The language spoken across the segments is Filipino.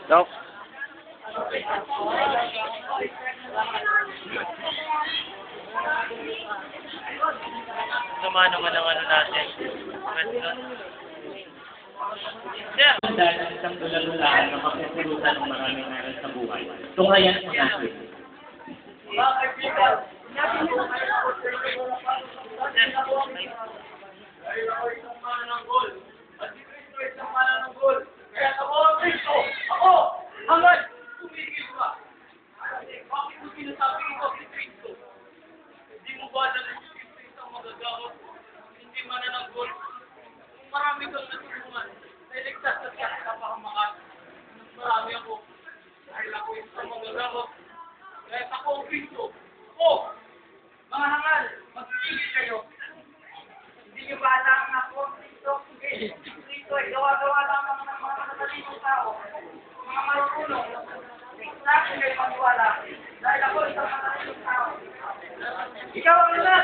Nope. Sama naman ang ano natin. Dahil isang dula-dulaan na mapupulutan ng maraming aral sa buhay. Tunghayan po natin. Marami kang natulungan. Nailigtas na siya sa kapahamakan. Marami ako. Dahil ako isang magagamot. Dahil ako ang Kristo. O! Mga hangal, magpipigil kayo. Hindi nyo ba alam ako ang Kristo? Kristo ay gawa-gawa lamang ng mga nakatalibong tao. Mga marunong. Sa akin ay magwala. Dahil ako isang nakatalibong tao. Ikaw ang naman!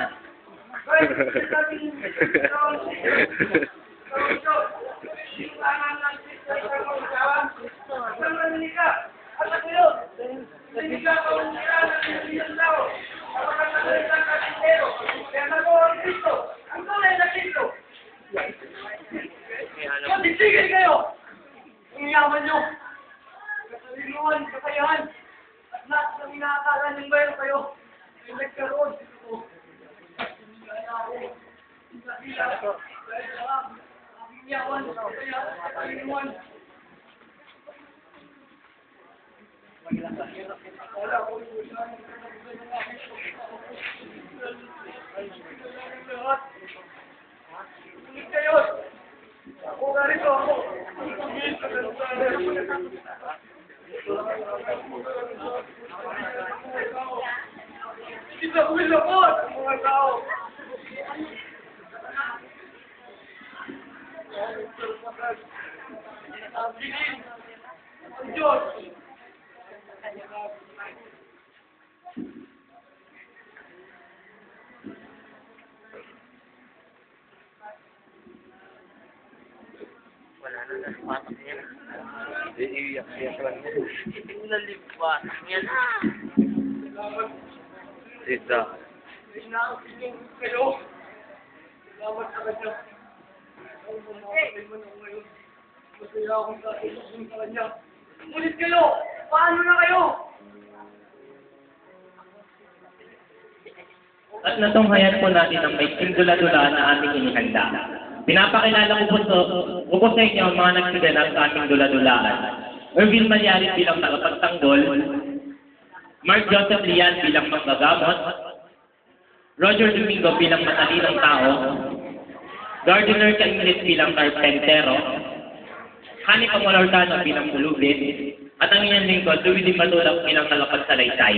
Magsisigil kayo! Ang yaman nyo! Kasalimuhan, kakayahan! At lahat ng inaakala ng bayan kayo ay nagkaroon dito. Wala na nalipatak niya. Iiyak-iyak lang yan. Hindi mo nalipatak niya na. Sisa. Inaakilin kayo. Salamat sa kanya. Ang mamakalay mo na ngayon. Masaya akong tatulong sa kanya. Ngunit kayo! Paano na kayo? At natunghayan po natin ang may dula-dulaan na aming inihanda. Pinapakilala ko po sa inyo ang mga nagsiganap sa aming dula-dulaan. Ervin Malyarit bilang tagapagtanggol, Mark Joseph Lian bilang manggagamot, Roger Domingo bilang matalinong tao, Gardiner Caingles bilang karpentero, Hani Pamolorcano bilang pulubid, at ang inyong lingkod, Louis Di Matulak bilang kalapag sa laysay.